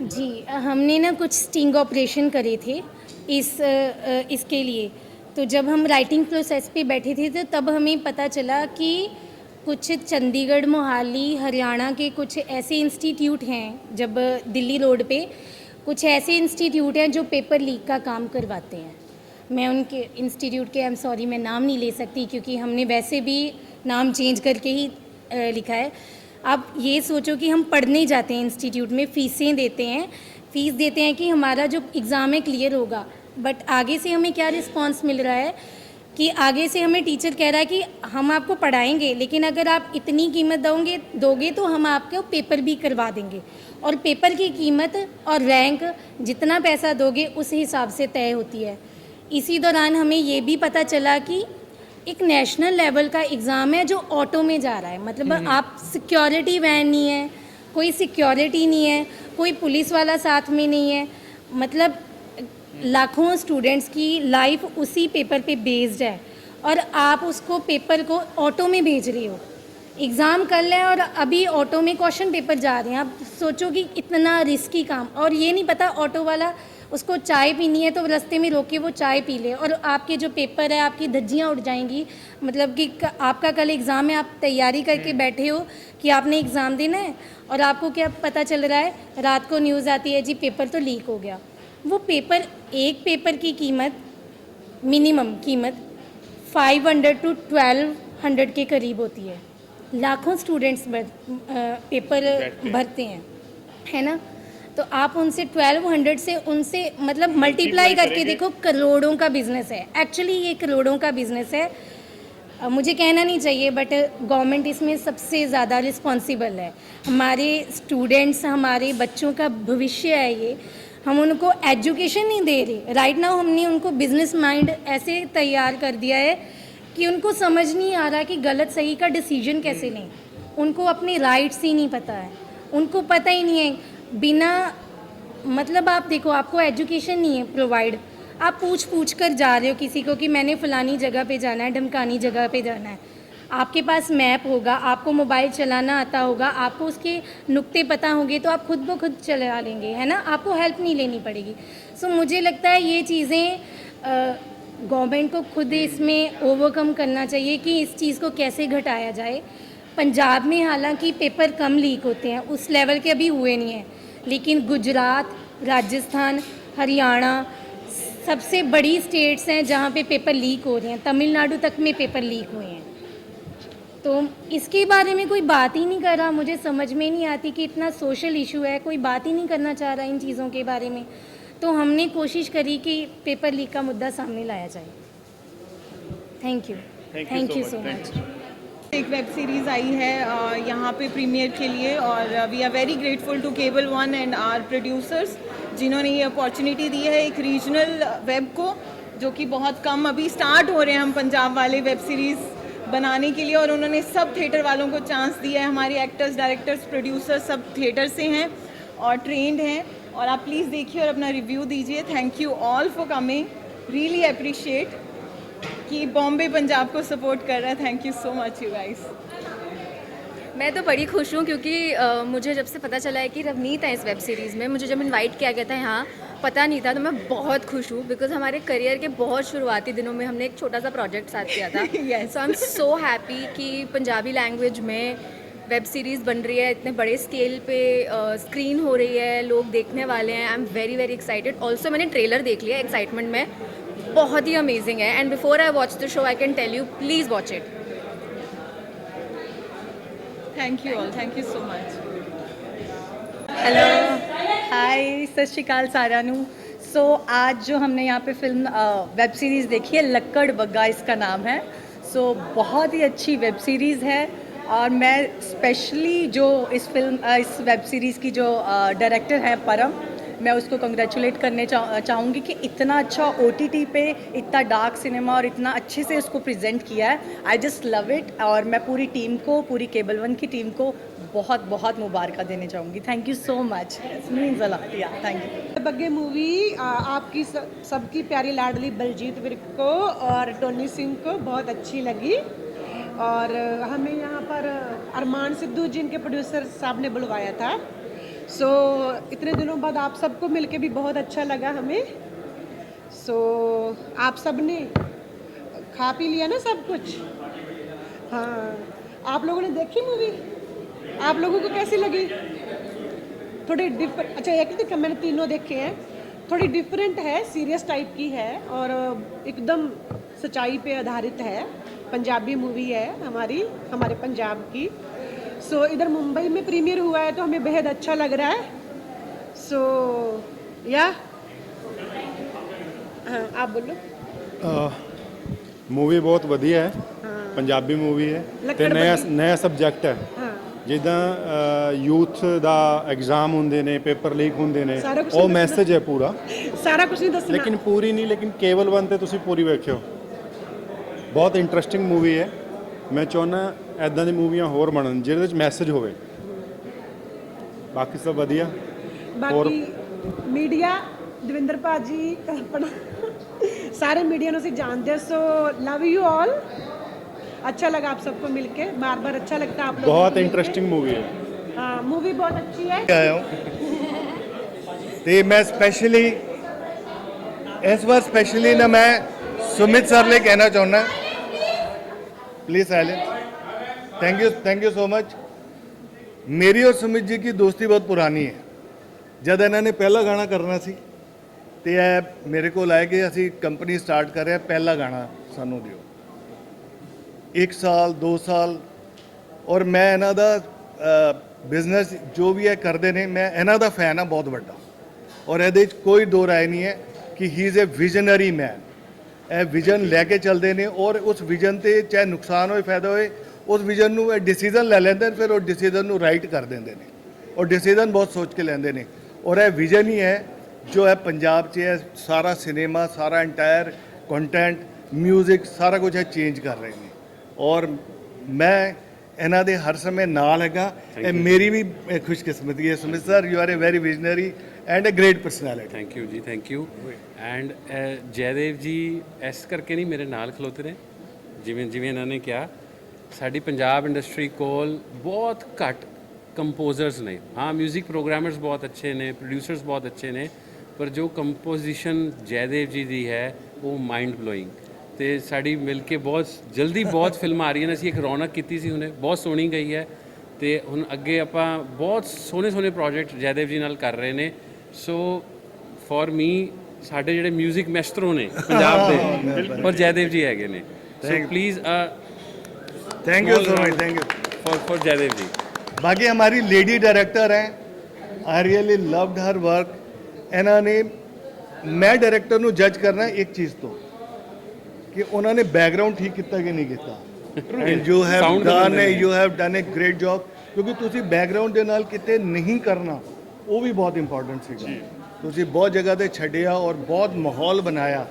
जी हमने ना कुछ स्टिंग ऑपरेशन करे थे इसके लिए। तो जब हम राइटिंग प्रोसेस पे बैठे थे, तो तब हमें पता चला कि कुछ चंडीगढ़, मोहाली, हरियाणा के कुछ ऐसे इंस्टीट्यूट हैं, जब दिल्ली रोड पे कुछ ऐसे इंस्टीट्यूट हैं जो पेपर लीक का काम करवाते हैं। मैं उनके इंस्टीट्यूट के सॉरी मैं नाम नहीं ले सकती, क्योंकि हमने वैसे भी नाम चेंज करके ही लिखा है। आप ये सोचो कि हम पढ़ने जाते हैं इंस्टीट्यूट में, फ़ीस देते हैं कि हमारा जो एग्ज़ाम है क्लियर होगा, बट आगे से हमें क्या रिस्पांस मिल रहा है कि आगे से हमें टीचर कह रहा है कि हम आपको पढ़ाएंगे, लेकिन अगर आप इतनी कीमत दोगे तो हम आपको पेपर भी करवा देंगे, और पेपर की कीमत और रैंक जितना पैसा दोगे उस हिसाब से तय होती है। इसी दौरान हमें ये भी पता चला कि एक नेशनल लेवल का एग्ज़ाम है जो ऑटो में जा रहा है। मतलब आप सिक्योरिटी वैन नहीं है, कोई सिक्योरिटी नहीं है, कोई पुलिस वाला साथ में नहीं है। मतलब लाखों स्टूडेंट्स की लाइफ उसी पेपर पे बेस्ड है, और आप उसको पेपर को ऑटो में भेज रहे हो। एग्ज़ाम कर लें और अभी ऑटो में क्वेश्चन पेपर जा रहे हैं। आप सोचो कि इतना रिस्की काम, और ये नहीं पता ऑटो वाला उसको चाय पीनी है तो रास्ते में रोक के वो चाय पी ले, और आपके जो पेपर है आपकी धज्जियाँ उड़ जाएंगी। मतलब कि आपका कल एग्ज़ाम है, आप तैयारी करके बैठे हो कि आपने एग्ज़ाम देना है, और आपको क्या पता चल रहा है, रात को न्यूज़ आती है जी पेपर तो लीक हो गया। वो पेपर, एक पेपर की कीमत, मिनिमम कीमत 500 to 1200 के करीब होती है। लाखों स्टूडेंट्स पेपर भरते हैं, है ना। तो आप उनसे 1200 से उनसे मतलब मल्टीप्लाई करके देखो, करोड़ों का बिजनेस है। एक्चुअली ये करोड़ों का बिजनेस है। मुझे कहना नहीं चाहिए, बट गवर्नमेंट इसमें सबसे ज़्यादा रिस्पॉन्सिबल है। हमारे स्टूडेंट्स, हमारे बच्चों का भविष्य है ये। हम उनको एजुकेशन नहीं दे रहे। राइट नाउ हमने उनको बिजनेस माइंड ऐसे तैयार कर दिया है कि उनको समझ नहीं आ रहा कि गलत सही का डिसीजन कैसे लें। उनको अपने राइट्स ही नहीं पता है, उनको पता ही नहीं है। बिना मतलब आप देखो, आपको एजुकेशन नहीं है प्रोवाइड, आप पूछ कर जा रहे हो किसी को कि मैंने फ़लानी जगह पे जाना है, ढमकानी जगह पे जाना है। आपके पास मैप होगा, आपको मोबाइल चलाना आता होगा, आपको उसके नुक्ते पता होंगे तो आप खुद ब खुद चला लेंगे, है ना, आपको हेल्प नहीं लेनी पड़ेगी। सो मुझे लगता है ये चीज़ें गवर्नमेंट को खुद इसमें ओवरकम करना चाहिए कि इस चीज़ को कैसे घटाया जाए। पंजाब में हालांकि पेपर कम लीक होते हैं, उस लेवल के अभी हुए नहीं हैं, लेकिन गुजरात, राजस्थान, हरियाणा सबसे बड़ी स्टेट्स हैं जहाँ पे पेपर लीक हो रहे हैं। तमिलनाडु तक में पेपर लीक हुए हैं। तो इसके बारे में कोई बात ही नहीं कर रहा। मुझे समझ में नहीं आती कि इतना सोशल इशू है, कोई बात ही नहीं करना चाह रहा इन चीज़ों के बारे में। तो हमने कोशिश करी कि पेपर लीक का मुद्दा सामने लाया जाए। Thank you so much. एक वेब सीरीज़ आई है यहाँ पे प्रीमियर के लिए, और we are very grateful to cable one and our producers जिन्होंने ये अपॉर्चुनिटी दी है एक रीजनल वेब को, जो कि बहुत कम अभी स्टार्ट हो रहे हैं हम पंजाब वाले वेब सीरीज़ बनाने के लिए, और उन्होंने सब थिएटर वालों को चांस दिया है। हमारे एक्टर्स, डायरेक्टर्स, प्रोड्यूसर्स सब थिएटर से हैं और ट्रेंड हैं, और आप प्लीज़ देखिए और अपना रिव्यू दीजिए। Thank you all for coming, really appreciate कि बॉम्बे पंजाब को सपोर्ट कर रहा है। Thank you so much you guys. मैं तो बड़ी खुश हूँ क्योंकि मुझे जब से पता चला है कि रवनीत है इस वेब सीरीज़ में, मुझे जब इनवाइट किया गया था यहाँ पता नहीं था, तो मैं बहुत खुश हूँ बिकॉज हमारे करियर के बहुत शुरुआती दिनों में हमने एक छोटा सा प्रोजेक्ट साथ किया था। सो आई एम सो हैप्पी कि पंजाबी लैंग्वेज में वेब सीरीज़ बन रही है, इतने बड़े स्केल पे स्क्रीन हो रही है, लोग देखने वाले हैं। I am very very excited. Also मैंने ट्रेलर देख लिया, एक्साइटमेंट में बहुत ही अमेजिंग है। And before I watch the show I can tell you please watch it. Thank you all, thank you so much. Hello, hi, Sat Sri अकाल साਰਿਆਂ ਨੂੰ। सो आज जो हमने यहाँ पे फिल्म वेब सीरीज़ देखी है, लक्कड़ बग्गा इसका नाम है। सो बहुत ही अच्छी वेब सीरीज़ है, और मैं स्पेशली जो इस वेब सीरीज़ की जो डायरेक्टर है परम, मैं उसको कंग्रेचुलेट करने चाहूँगी कि इतना अच्छा OTT पे इतना डार्क सिनेमा और इतना अच्छे से उसको प्रेजेंट किया है। आई जस्ट लव इट, और मैं पूरी टीम को, पूरी केबल वन की टीम को बहुत बहुत मुबारक देने चाहूँगी। Thank you so much, means a lot. या थैंक यू। बग्गे मूवी आपकी सबकी प्यारी लाडली बलजीत विर्क को और टोनी सिंह को बहुत अच्छी लगी, और हमें यहाँ पर अरमान सिद्धू जिनके प्रोड्यूसर साहब ने बुलवाया था। सो इतने दिनों बाद आप सबको मिलके भी बहुत अच्छा लगा हमें। सो आप सब ने खा पी लिया ना सब कुछ? हाँ, आप लोगों ने देखी मूवी? आप लोगों को कैसी लगी? थोड़ी डिफरेंट, अच्छा एक देखा, मैंने तीनों देखे हैं। थोड़ी डिफरेंट है, सीरियस टाइप की है, और एकदम सच्चाई पे आधारित है। पंजाबी मूवी है हमारे पंजाब की। सो इधर मुंबई में प्रीमियर हुआ है तो हमें बेहद अच्छा लग रहा है। सो या हाँ, आप बोलो। मूवी बहुत ਵਧੀਆ ਹੈ, ਪੰਜਾਬੀ मूवी है ਤੇ ਨया ਸਬਜੈਕਟ ਹੈ। ਜਿੱਦਾਂ ਯੂਥ ਦਾ ਐਗਜ਼ਾਮ ਹੁੰਦੇ ਨੇ, ਪੇਪਰ ਲੀਕ ਹੁੰਦੇ ਨੇ, ਉਹ ਮੈਸੇਜ ਹੈ ਪੂਰਾ। ਸਾਰਾ ਕੁਝ ਨਹੀਂ ਦੱਸਣਾ, ਲੇਕਿਨ ਪੂਰੀ ਨਹੀਂ, ਲੇਕਿਨ ਕੇਵਲ ਵਨ ਤੇ ਤੁਸੀਂ ਪੂਰੀ ਵੇਖਿਓ। ਬਹੁਤ ਇੰਟਰਸਟਿੰਗ मूवी ਹੈ। ਮੈਂ ਚਾਹੁੰਦਾ ਐਦਾਂ ਦੀ ਮੂਵੀਆਂ ਹੋਰ ਬਣਨ ਜਿਹਦੇ ਵਿੱਚ ਮੈਸੇਜ ਹੋਵੇ। ਬਾਕੀ ਸਭ ਵਧੀਆ। ਬਾਕੀ ਮੀਡੀਆ, ਦਵਿੰਦਰ ਭਾਜੀ, ਆਪਣਾ ਸਾਰੇ मीडिया ਨੂੰ ਅਸੀਂ जान हैं। सो लव यू ऑल, अच्छा लगा आप सबको मिलके, बार बार अच्छा लगता है आप लोग। बहुत इंटरेस्टिंग मूवी है। हाँ, मूवी बहुत अच्छी है। आया हूँ तो मैं स्पेशली इस बार स्पेशली ना मैं सुमित सर ने कहना चाहना, please silence. Thank you so much. मेरी और सुमित जी की दोस्ती बहुत पुरानी है। जब इन्होंने पहला गाना करना सी तो यह मेरे को आए कि असी कंपनी स्टार्ट कर रहे हैं, पहला गाना सानू दिओ। 1 साल 2 साल, और मैं इन्हों का बिजनेस जो भी है करते हैं, मैं इन्हों का फैन हाँ बहुत बड़ा, और ये कोई दो राय नहीं है कि he is a visionary man. ਇਹ ਵਿਜ਼ਨ ਲੈ ਕੇ ਚੱਲਦੇ ਨੇ, ਔਰ ਉਸ ਵਿਜ਼ਨ ਤੇ ਚਾਹੇ ਨੁਕਸਾਨ ਹੋਏ ਫਾਇਦਾ ਹੋਏ, ਉਸ ਵਿਜ਼ਨ ਨੂੰ ਇਹ ਡਿਸੀਜਨ ਲੈ ਲੈਂਦੇ ਨੇ, ਫਿਰ ਉਹ ਡਿਸੀਜਨ ਨੂੰ ਰਾਈਟ ਕਰ ਦਿੰਦੇ ਨੇ, ਔਰ ਡਿਸੀਜਨ ਬਹੁਤ ਸੋਚ ਕੇ ਲੈਂਦੇ ਨੇ। ਔਰ ਇਹ ਵਿਜ਼ਨ ਹੀ ਹੈ ਜੋ ਹੈ ਪੰਜਾਬ 'ਚ ਹੈ। ਸਾਰਾ ਸਿਨੇਮਾ, ਸਾਰਾ ਇੰਟਾਇਰ ਕੰਟੈਂਟ, ਮਿਊਜ਼ਿਕ, ਸਾਰਾ ਕੁਝ ਹੈ ਚੇਂਜ ਕਰ ਰਹੇ ਨੇ। ਔਰ ਮੈਂ ਇਹਨਾਂ ਦੇ ਹਰ ਸਮੇਂ ਨਾਲ ਹੈਗਾ। ਇਹ ਮੇਰੀ ਵੀ ਖੁਸ਼ਕਿਸਮਤੀ ਹੈ। Sumit sir, you are a very visionary and a great personality. Thank you ji, thank you. And Jaidev ji ਇਸ ਕਰਕੇ ਨਹੀਂ ਮੇਰੇ ਨਾਲ ਖਲੋਤੇ ਨੇ, ਜਿਵੇਂ ਇਹਨਾਂ ਨੇ ਕਿਹਾ, ਸਾਡੀ ਪੰਜਾਬ ਇੰਡਸਟਰੀ ਕੋਲ ਬਹੁਤ ਘੱਟ ਕੰਪੋਜ਼ਰਸ ਨੇ। ਹਾਂ, ਮਿਊਜ਼ਿਕ ਪ੍ਰੋਗਰਾਮਰਸ ਬਹੁਤ ਅੱਛੇ ਨੇ, ਪ੍ਰੋਡਿਊਸਰਸ ਬਹੁਤ ਅੱਛੇ ਨੇ, ਪਰ ਜੋ ਕੰਪੋਜੀਸ਼ਨ ਜੈਦੇਵ ਜੀ ਦੀ ਹੈ ਉਹ ਮਾਈਂਡ ਬਲੋਇੰਗ। ਤੇ ਸਾਡੀ ਮਿਲ ਕੇ ਬਹੁਤ ਜਲਦੀ ਬਹੁਤ ਫਿਲਮਾਂ ਆ ਰਹੀਆਂ ਨੇ। ਅਸੀਂ ਇੱਕ ਰੌਣਕ ਕੀਤੀ ਸੀ ਹੁਣੇ, ਬਹੁਤ ਸੋਹਣੀ ਗਈ ਹੈ, ਤੇ ਹੁਣ ਅੱਗੇ ਆਪਾਂ ਬਹੁਤ ਸੋਹਣੇ ਪ੍ਰੋਜੈਕਟ ਜੈਦੇਵ ਜੀ ਨਾਲ ਕਰ ਰਹੇ ਨੇ। ਸੋ ਫॉर ਮੀ ਸਾਡੇ ਜਿਹੜੇ ਮਿਊਜ਼ਿਕ ਮੈਸਟਰੋ ਨੇ ਪੰਜਾਬ ਦੇ, ਔਰ ਜੈਦੇਵ ਜੀ ਹੈਗੇ ਨੇ। So please thank you so much, thank you for Jaidev ji. बाकी हमारी लेडी डायरेक्टर हैं, I really loved her work. ਇਹਨਾਂ ਨੇ, ਮੈਂ ਡਾਇਰੈਕਟਰ ਨੂੰ ਜੱਜ ਕਰਨਾ ਇੱਕ ਚੀਜ਼ ਤੋਂ ਕਿ ਉਹਨਾਂ ਨੇ ਬੈਕਗ੍ਰਾਉਂਡ ਠੀਕ ਕੀਤਾ ਕਿ ਨਹੀਂ ਕੀਤਾ। And you have done a great job, ਕਿਉਂਕਿ ਤੁਸੀਂ ਬੈਕਗ੍ਰਾਉਂਡ ਦੇ ਨਾਲ ਕਿਤੇ ਨਹੀਂ ਕਰਨਾ, ਉਹ ਵੀ ਬਹੁਤ ਇੰਪੋਰਟੈਂਟ ਸੀਗਾ। ਤੁਸੀਂ ਬਹੁਤ ਜਗ੍ਹਾ ਤੇ ਛੱਡਿਆ ਔਰ ਬਹੁਤ ਮਾਹੌਲ ਬਣਾਇਆ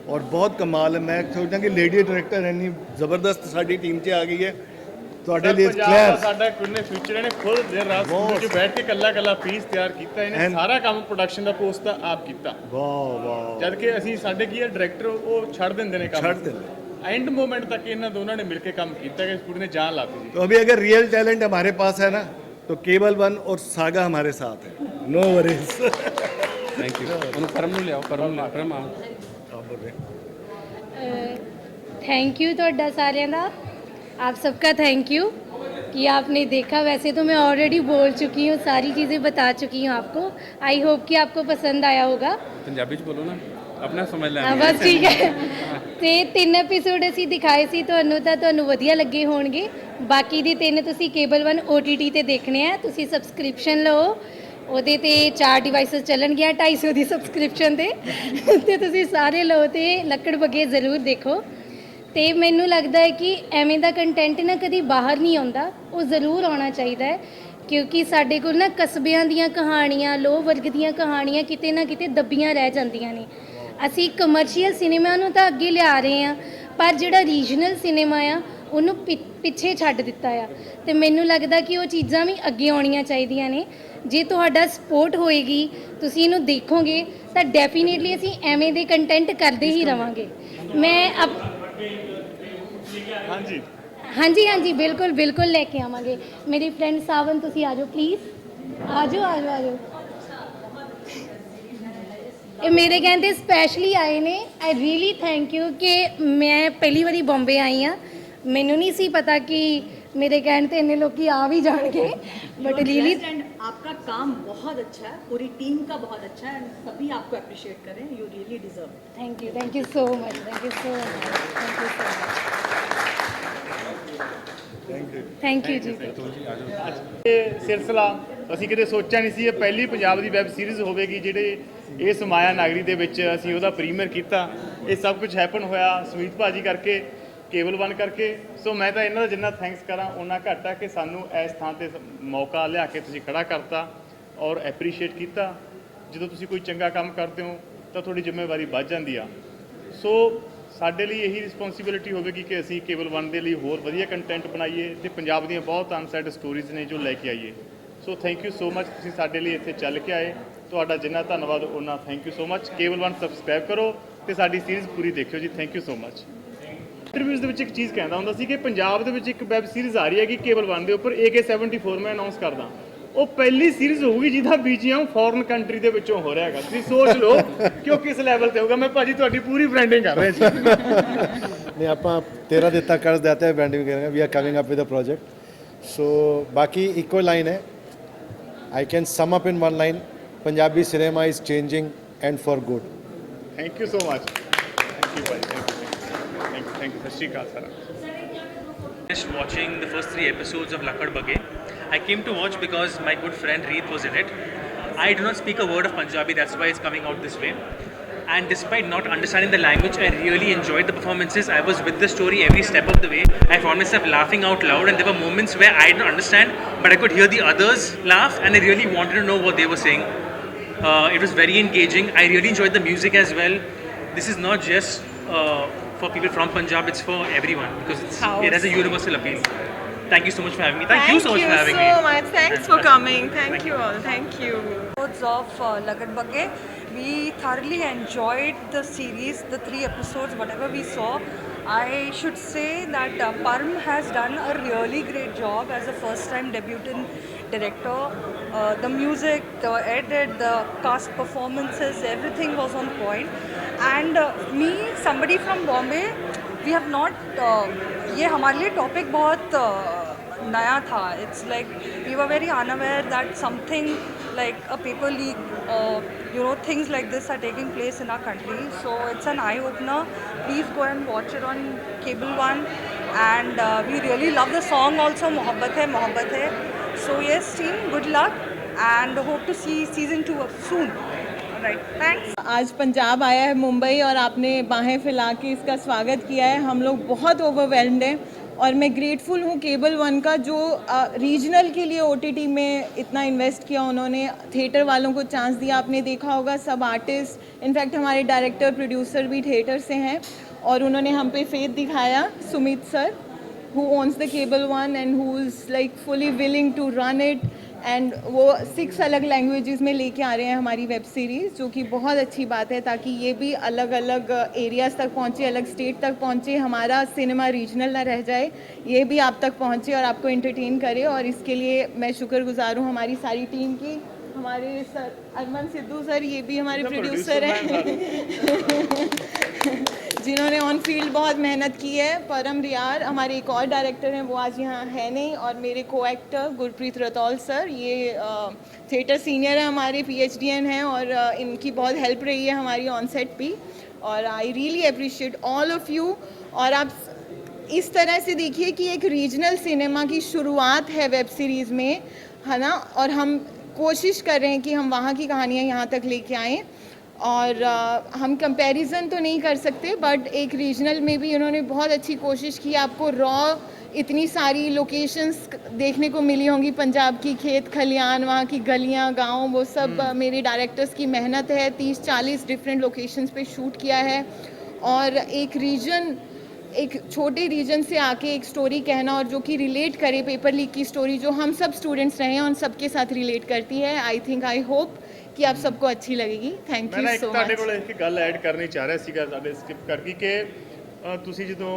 ਔਰ ਬਹੁਤ ਕਮਾਲ ਹੈ। ਮੈਂ ਸੋਚਦਾ ਕਿ ਲੇਡੀ ਡਾਇਰੈਕਟਰ ਇੰਨੀ ਜ਼ਬਰਦਸਤ ਸਾਡੀ ਟੀਮ 'ਚ ਆ ਗਈ ਹੈ। ਤੁਹਾਡੇ ਲਈ ਪੰਜਾਬ ਸਾਡਾ ਕਿੰਨੇ ਫਿਊਚਰ ਇਹਨੇ ਖੁਦ ਦੇਰ ਰਾਤ ਸਟੂਡੀਓ 'ਚ ਬੈਠ ਕੇ ਕੱਲਾ ਪੀਸ ਤਿਆਰ ਕੀਤਾ। ਇਹਨੇ ਸਾਰਾ ਕੰਮ ਪ੍ਰੋਡਕਸ਼ਨ ਦਾ ਪੋਸਟ ਦਾ ਆਪ ਕੀਤਾ। ਵਾਹ। ਜਦ ਕਿ ਅਸੀਂ ਸਾਡੇ ਕੀ ਹੈ ਡਾਇਰੈਕਟਰ ਉਹ ਛੱਡ ਦਿੰਦੇ ਨੇ ਕੰਮ, ਛੱਡ ਦਿੰਦੇ। एंड मोमेंट तक ਇਹਨਾਂ ਦੋਨਾਂ ਨੇ ਮਿਲ ਕੇ ਕੰਮ ਕੀਤਾ ਕਿ ਇਸ ਕੁੜੀ ਨੇ ਜਾਨ ਲਾਤੀ जी। तो अभी अगर रियल टैलेंट हमारे पास है ना, तो केबल वन और सागा हमारे साथ है। No worries. Thank you. ਉਹਨੂੰ ਪਰਮ ਨੂੰ ਲਿਆਓ, ਪਰਮ ਆ। थैंक यू ਤੁਹਾਡਾ ਸਾਰਿਆਂ ਦਾ, आप सबका थैंक यू कि आपने देखा। वैसे तो मैं ऑलरेडी बोल चुकी हूँ, सारी चीज़ें बता चुकी हूँ आपको। आई होप कि आपको पसंद आया होगा। ਪੰਜਾਬੀ ਚ ਬੋਲੋ ਨਾ, ਆਪਣਾ ਸਮਝ ਲੈਣਾ। ਬਸ ਠੀਕ ਹੈ। ਤੇ 3 ਐਪੀਸੋਡ ਅਸੀਂ ਦਿਖਾਏ ਸੀ ਤੁਹਾਨੂੰ, ਤਾਂ ਤੁਹਾਨੂੰ ਵਧੀਆ ਲੱਗੇ ਹੋਣਗੇ। ਬਾਕੀ ਦੇ 3 ਤੁਸੀਂ ਕੇਬਲ 1 OTT ਤੇ ਦੇਖਣੇ ਆ। ਤੁਸੀਂ ਸਬਸਕ੍ਰਿਪਸ਼ਨ ਲਓ, ਉਹਦੇ ਤੇ 4 ਡਿਵਾਈਸਸ ਚੱਲਣਗੀਆਂ 250 ਦੀ ਸਬਸਕ੍ਰਿਪਸ਼ਨ ਤੇ ਤੁਸੀਂ ਸਾਰੇ ਲਓ ਤੇ ਲੱਕੜ ਬੱਗੇ ਜ਼ਰੂਰ ਦੇਖੋ। ਤੇ ਮੈਨੂੰ ਲੱਗਦਾ ਹੈ ਕਿ ਐਵੇਂ ਦਾ ਕੰਟੈਂਟ ਨਾ ਕਦੀ ਬਾਹਰ ਨਹੀਂ ਆਉਂਦਾ, ਉਹ ਜ਼ਰੂਰ ਆਉਣਾ ਚਾਹੀਦਾ ਹੈ। ਕਿਉਂਕਿ ਸਾਡੇ ਕੋਲ ਨਾ ਕਸਬਿਆਂ ਦੀਆਂ ਕਹਾਣੀਆਂ, ਲੋਹ ਵਰਗ ਦੀਆਂ ਕਹਾਣੀਆਂ ਕਿਤੇ ਨਾ ਕਿਤੇ ਦੱਬੀਆਂ ਰਹਿ ਜਾਂਦੀਆਂ ਨੇ। ਅਸੀਂ ਕਮਰਸ਼ੀਅਲ ਸਿਨੇਮਾ ਨੂੰ ਤਾਂ ਅੱਗੇ ਲਿਆ ਰਹੇ ਹਾਂ, ਪਰ ਜਿਹੜਾ ਰੀਜਨਲ ਸਿਨੇਮਾ ਆ ਉਹਨੂੰ ਪਿੱਛੇ ਛੱਡ ਦਿੱਤਾ ਆ। ਤੇ ਮੈਨੂੰ ਲੱਗਦਾ ਕਿ ਉਹ ਚੀਜ਼ਾਂ ਵੀ ਅੱਗੇ ਆਉਣੀਆਂ ਚਾਹੀਦੀਆਂ ਨੇ। ਜੇ ਤੁਹਾਡਾ ਸਪੋਰਟ ਹੋਏਗੀ, ਤੁਸੀਂ ਇਹਨੂੰ ਦੇਖੋਗੇ, ਤਾਂ ਡੈਫੀਨੇਟਲੀ ਅਸੀਂ ਐਵੇਂ ਦੇ ਕੰਟੈਂਟ ਕਰਦੇ ਹੀ ਰਵਾਂਗੇ। ਮੈਂ ਹਾਂਜੀ ਬਿਲਕੁਲ ਲੈ ਕੇ ਆਵਾਂਗੇ। ਮੇਰੀ ਫਰੈਂਡ ਸਾਵਨ, ਤੁਸੀਂ ਆ ਜਾਓ ਪਲੀਜ਼, ਆ ਜਾਓ। ਇਹ ਮੇਰੇ ਕਹਿੰਦੇ ਸਪੈਸ਼ਲੀ ਆਏ ਨੇ। ਆਈ ਰੀਅਲੀ ਥੈਂਕ ਯੂ ਕਿ ਮੈਂ ਪਹਿਲੀ ਵਾਰੀ ਬੰਬੇ ਆਈ ਹਾਂ। ਮੈਨੂੰ ਨਹੀਂ ਸੀ ਪਤਾ ਕਿ मेरे कहने पे इतने लोग आ भी जाएंगे, बट रियली आपका काम बहुत अच्छा है, पूरी टीम का बहुत अच्छा है, सभी आपको अप्रिशिएट करें, you really deserve. Thank you so much, thank you ji. ਇਹ ਸਿਲਸਿਲਾ ਅਸੀਂ ਕਿਤੇ ਸੋਚਿਆ ਨਹੀਂ ਸੀ, ਇਹ ਪਹਿਲੀ ਪੰਜਾਬ ਦੀ ਵੈਬ ਸੀਰੀਜ਼ ਹੋਵੇਗੀ ਜਿਹੜੇ ਇਸ ਮਾਇਆ ਨਗਰੀ ਦੇ ਵਿੱਚ ਅਸੀਂ ਉਹਦਾ ਪ੍ਰੀਮੀਅਰ ਕੀਤਾ। ਇਹ ਸਭ ਕੁਝ ਹੈਪਨ ਹੋਇਆ ਸੁਮੀਤ ਭਾਜੀ ਕਰਕੇ, ਕੇਬਲ 1 ਕਰਕੇ। ਸੋ ਮੈਂ ਤਾਂ ਇਹਨਾਂ ਦਾ ਜਿੰਨਾ ਥੈਂਕਸ ਕਰਾਂ ਉਹਨਾਂ ਘੱਟ ਆ ਕਿ ਸਾਨੂੰ ਇਸ ਥਾਂ ਤੇ ਮੌਕਾ ਲਿਆ ਕੇ ਤੁਸੀਂ ਖੜਾ ਕਰਤਾ ਔਰ ਐਪਰੀਸ਼ੀਏਟ ਕੀਤਾ। ਜਦੋਂ ਤੁਸੀਂ ਕੋਈ ਚੰਗਾ ਕੰਮ ਕਰਦੇ ਹੋ ਤਾਂ ਤੁਹਾਡੀ ਜ਼ਿੰਮੇਵਾਰੀ ਵੱਧ ਜਾਂਦੀ ਆ। ਸੋ ਸਾਡੇ ਲਈ ਇਹੀ ਰਿਸਪੌਂਸਿਬਿਲਿਟੀ ਹੋਵੇਗੀ ਕਿ ਅਸੀਂ ਕੇਬਲ 1 ਦੇ ਲਈ ਹੋਰ ਵਧੀਆ ਕੰਟੈਂਟ ਬਣਾਈਏ ਤੇ ਪੰਜਾਬ ਦੀਆਂ ਬਹੁਤ ਅਨਸੈਡ ਸਟੋਰੀਜ਼ ਨੇ ਜੋ ਲੈ ਕੇ ਆਈਏ। So thank you so much, ਤੁਸੀਂ ਸਾਡੇ ਲਈ ਇੱਥੇ ਚੱਲ ਕੇ ਆਏ। ਤੁਹਾਡਾ ਜਿੰਨਾ ਧੰਨਵਾਦ ਉਹਨਾਂ thank you so much. Cable 1 subscribe ਕਰੋ ਤੇ ਸਾਡੀ ਸੀਰੀਜ਼ ਪੂਰੀ ਦੇਖਿਓ ਜੀ। Thank you so much. Interviews ਦੇ ਵਿੱਚ ਇੱਕ ਚੀਜ਼ ਕਹਿੰਦਾ ਹੁੰਦਾ ਸੀ ਕਿ ਪੰਜਾਬ ਦੇ ਵਿੱਚ ਇੱਕ ਵੈਬ ਸੀਰੀਜ਼ ਆ ਰਹੀ ਹੈਗੀ ਕੇਬਲ 1 ਦੇ ਉੱਪਰ, AK-74 ਮੈਂ ਅਨਾਉਂਸ ਕਰਦਾ। ਉਹ ਪਹਿਲੀ ਸੀਰੀਜ਼ ਹੋਊਗੀ ਜਿਹਦਾ BGM ਫੋਰਨ ਕੰਟਰੀ ਦੇ ਵਿੱਚੋਂ ਹੋ ਰਿਹਾ ਹੈਗਾ। ਤੁਸੀਂ ਸੋਚ ਲਓ ਕਿ ਉਹ ਕਿਸ ਲੈਵਲ ਤੇ ਹੋਊਗਾ। ਮੈਂ ਭਾਜੀ ਤੁਹਾਡੀ ਪੂਰੀ ਬ੍ਰਾਂਡਿੰਗ ਕਰ ਰਿਹਾ ਜੀ। नहीं आप 13 दिन तक कर्ज देते हैं ब्रांडिंग करेंगे। We are coming up with a project. So बाकी इक्वल लाइन है, I can sum up in one line, Punjabi cinema is changing and for good. Thank you so much. Thank you भाई, thank you. Sat Sri Akal sir. Just watching the first 3 episodes of Lakkad Bagge. I came to watch because my good friend Reet was in it. I do not speak a word of Punjabi, that's why it's coming out this way. And despite not understanding the language, I really enjoyed the performances. I was with the story every step of the way. I found myself laughing out loud, and there were moments where I didn't understand, but I could hear the others laugh, and I really wanted to know what they were saying. It was very engaging. I really enjoyed the music as well. This is not just for people from Punjab, it's for everyone because it has a universal appeal. Thank you so much for having me. Thank you so much for having me. so much. Thanks for coming. Thank you all. Thank you. Episodes of Lakkad Bagge. We thoroughly enjoyed the series, the 3 episodes, whatever we saw. I should say that Parm has done a really great job as a first-time debutant director. The music, the edit, the cast performances, everything was on point. And me, somebody from Bombay, we have not. ये हमारे लिए topic बहुत नया था. It's like we were very unaware that something like a paper leak or things like this are taking place in our country. So it's an eye opener. Please go and watch it on Cable One. And we really love the song also, Mohabbat Hai. So yes team, good luck and hope to see season 2 soon. Right, thanks. आज पंजाब आया है मुंबई और आपने बाहें फैला के इसका स्वागत किया है. हम लोग बहुत ओवरवेल्म्ड हैं और मैं ग्रेटफुल हूँ केबल वन का जो रीजनल के लिए ओटीटी में इतना इन्वेस्ट किया. उन्होंने थिएटर वालों को चांस दिया. आपने देखा होगा सब आर्टिस्ट, इनफैक्ट हमारे डायरेक्टर प्रोड्यूसर भी थिएटर से हैं और उन्होंने हम पे फेथ दिखाया. Sumit sir who owns the Cable One and who is like fully willing to run it. And वो 6 अलग लैंग्वेजेस में लेके आ रहे हैं हमारी वेब सीरीज़, जो कि बहुत अच्छी बात है ताकि ये भी अलग अलग एरियाज़ तक पहुँचे, अलग स्टेट तक पहुँचे. हमारा सिनेमा रीजनल ना रह जाए, ये भी आप तक पहुँचे और आपको एंटरटेन करे. और इसके लिए मैं शुक्रगुजार हूँ हमारी सारी टीम की. हमारे सर अरमान सिद्धू सर, ये भी हमारे प्रोड्यूसर हैं जिन्होंने ऑन फील्ड बहुत मेहनत की है. परम रियार हमारे एक और डायरेक्टर हैं, वो आज यहाँ है नहीं. और मेरे को एक्टर गुरप्रीत रतौल सर, ये थिएटर सीनियर है हमारे, PhDN हैं और इनकी बहुत हेल्प रही है हमारी ऑन सेट भी. और I really appreciate all of you. और आप इस तरह से देखिए कि एक रीजनल सिनेमा की शुरुआत है वेब सीरीज़ में, है ना. और हम कोशिश कर रहे हैं कि हम वहाँ की कहानियाँ यहाँ तक लेके आएँ. और हम कंपैरिजन तो नहीं कर सकते, बट एक रीजनल में भी उन्होंने बहुत अच्छी कोशिश की. आपको रॉ इतनी सारी लोकेशंस देखने को मिली होंगी पंजाब की, खेत खलियान, वहाँ की गलियाँ, गांव, वो सब मेरे डायरेक्टर्स की मेहनत है. 30-40 डिफरेंट लोकेशंस पे शूट किया है. और एक रीजन, एक छोटे रीजन से आके एक स्टोरी कहना और जो कि रिलेट करे, पेपर लीक की स्टोरी जो हम सब स्टूडेंट्स रहे हैं उन सबके साथ रिलेट करती है. आई होप कि आप सबको अच्छी लगेगी. थैंक यू सो ਤੁਹਾਡੇ मच. ਕੋਲ ਇੱਕ ਗੱਲ ਐਡ ਕਰਨੀ ਚਾਹ ਰਿਹਾ ਸੀਗਾ ਸਾਡੇ ਸਕਿਪ ਕਰਕੇ ਕਿ ਤੁਸੀਂ ਜਦੋਂ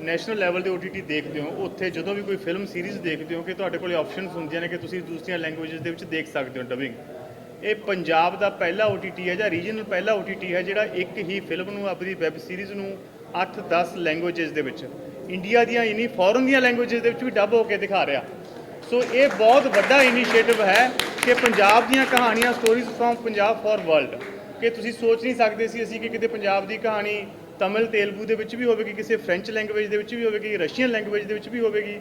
ਨੈਸ਼ਨਲ ਲੈਵਲ ਦੇ OTT ਦੇਖਦੇ ਹੋ, ਉੱਥੇ ਜਦੋਂ ਵੀ ਕੋਈ ਫਿਲਮ ਸੀਰੀਜ਼ ਦੇਖਦੇ ਹੋ ਕਿ ਤੁਹਾਡੇ ਕੋਲ ਆਪਸ਼ਨਸ ਹੁੰਦੀਆਂ ਨੇ ਕਿ ਤੁਸੀਂ ਦੂਸਰੀਆਂ ਲੈਂਗੁਏਜਸ ਦੇ ਵਿੱਚ ਦੇਖ ਸਕਦੇ ਹੋ ਡਬਿੰਗ. ਇਹ ਪੰਜਾਬ ਦਾ ਪਹਿਲਾ OTT ਹੈ ਜਾਂ ਰੀਜਨਲ ਪਹਿਲਾ OTT ਹੈ ਜਿਹੜਾ ਇੱਕ ਹੀ ਫਿਲਮ ਨੂੰ ਆਪਣੀ ਵੈਬ ਸੀਰੀਜ਼ ਨੂੰ 8-10 ਲੈਂਗੁਏਜਸ ਦੇ ਵਿੱਚ, ਇੰਡੀਆ ਦੀਆਂ ਹੀ ਨਹੀਂ ਫੋਰਨ ਦੀਆਂ ਲੈਂਗੁਏਜਸ ਦੇ ਵਿੱਚ ਵੀ ਡੱਬ ਹੋ ਕੇ ਦਿਖਾ ਰਿਹਾ. ਸੋ ਇਹ ਬਹੁਤ ਵੱਡਾ ਇਨੀਸ਼ੀਏਟਿਵ ਹੈ ਕਿ ਪੰਜਾਬ ਦੀਆਂ ਕਹਾਣੀਆਂ, stories from Punjab for world, ਕਿ ਤੁਸੀਂ ਸੋਚ ਨਹੀਂ ਸਕਦੇ ਸੀ ਅਸੀਂ ਕਿ ਕਿਤੇ ਪੰਜਾਬ ਦੀ ਕਹਾਣੀ ਤਮਿਲ ਤੇਲਗੂ ਦੇ ਵਿੱਚ ਵੀ ਹੋਵੇਗੀ, ਕਿਸੇ ਫ੍ਰੈਂਚ ਲੈਂਗੁਏਜ ਦੇ ਵਿੱਚ ਵੀ ਹੋਵੇਗੀ, ਰਸ਼ੀਅਨ ਲੈਂਗੁਏਜ ਦੇ ਵਿੱਚ ਵੀ ਹੋਵੇਗੀ.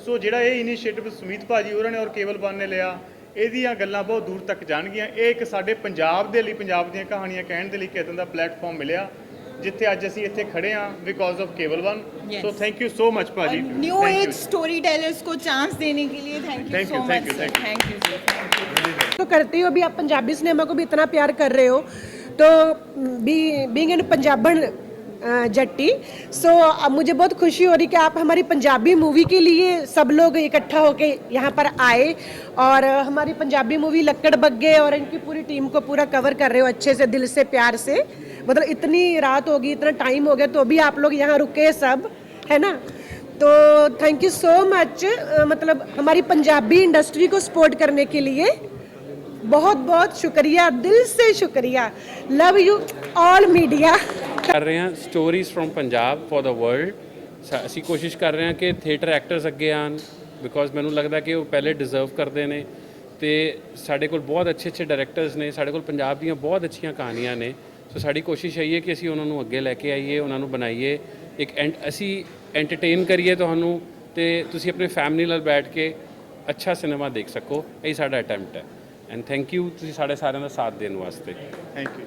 ਸੋ ਜਿਹੜਾ ਇਹ ਇਨੀਸ਼ੀਏਟਿਵ ਸੁਮੀਤ ਭਾਜੀ ਹੋਰਾਂ ਨੇ ਔਰ ਕੇਬਲ ਵਨ ਨੇ ਲਿਆ, ਇਹਦੀਆਂ ਗੱਲਾਂ ਬਹੁਤ ਦੂਰ ਤੱਕ ਜਾਣਗੀਆਂ. ਇਹ ਇੱਕ ਸਾਡੇ ਪੰਜਾਬ ਦੇ ਲਈ, ਪੰਜਾਬ ਦੀਆਂ ਕਹਾਣੀਆਂ ਕਹਿਣ ਦੇ ਲਈ ਇੱਕ ਇੱਦਾਂ ਦਾ ਪਲੇਟਫਾਰਮ ਮਿਲਿਆ ਜਿੱਥੇ ਅੱਜ ਅਸੀਂ ਇੱਥੇ ਖੜੇ ਹਾਂ because of cable one. So thank you so much भाजी. न्यू एज स्टोरी टेलर्स को चांस देने के लिए thank you so much. Thank you तो करते हो भी आप पंजाबी सिनेमा को भी इतना प्यार कर रहे हो, तो बीइंग इन पंजाबन जट्टी, सो अब मुझे बहुत खुशी हो रही कि आप हमारी पंजाबी मूवी के लिए सब लोग इकट्ठा होके यहाँ पर आए और हमारी पंजाबी मूवी लक्कड़ बग्गे और इनकी पूरी टीम को पूरा कवर कर रहे हो अच्छे से, दिल से, प्यार से. मतलब इतनी रात होगी, इतना टाइम हो गया, तो भी आप लोग यहाँ रुके सब, है ना. तो थैंक यू सो मच. मतलब हमारी पंजाबी इंडस्ट्री को सपोर्ट करने के लिए बहुत बहुत शुक्रिया, दिल से शुक्रिया. Love you all media. ਕਰ ਰਹੇ ਹਾਂ stories from Punjab for the world. ਅਸੀਂ ਕੋਸ਼ਿਸ਼ ਕਰ ਰਹੇ ਹਾਂ ਕਿ ਥੀਏਟਰ ਐਕਟਰਸ ਅੱਗੇ ਆਣ, ਬਿਕੋਜ਼ ਮੈਨੂੰ ਲੱਗਦਾ ਕਿ ਉਹ ਪਹਿਲੇ ਡਿਜ਼ਰਵ ਕਰਦੇ ਨੇ. ਤੇ ਸਾਡੇ ਕੋਲ ਬਹੁਤ ਅੱਛੇ ਡਾਇਰੈਕਟਰਸ ਨੇ, ਸਾਡੇ ਕੋਲ ਪੰਜਾਬ ਦੀਆਂ ਬਹੁਤ ਅੱਛੀਆਂ ਕਹਾਣੀਆਂ ਨੇ. ਸੋ ਸਾਡੀ ਕੋਸ਼ਿਸ਼ ਹੈ ਕਿ ਅਸੀਂ ਉਹਨਾਂ ਨੂੰ ਅੱਗੇ ਲੈ ਕੇ ਆਈਏ, ਉਹਨਾਂ ਨੂੰ ਬਣਾਈਏ, ਇੱਕ ਅਸੀਂ ਐਂਟਰਟੇਨ ਕਰੀਏ ਤੁਹਾਨੂੰ, ਤੇ ਤੁਸੀਂ ਆਪਣੇ ਫੈਮਿਲੀ ਨਾਲ ਬੈਠ ਕੇ ਅੱਛਾ ਸਿਨੇਮਾ ਦੇਖ ਸਕੋ. ਇਹ ਸਾਡਾ ਅਟੈਂਪਟ ਹੈ. ਐਂਡ ਥੈਂਕ ਯੂ ਤੁਸੀਂ ਸਾਡੇ ਸਾਰਿਆਂ ਦਾ ਸਾਥ ਦੇਣ ਵਾਸਤੇ. Thank you.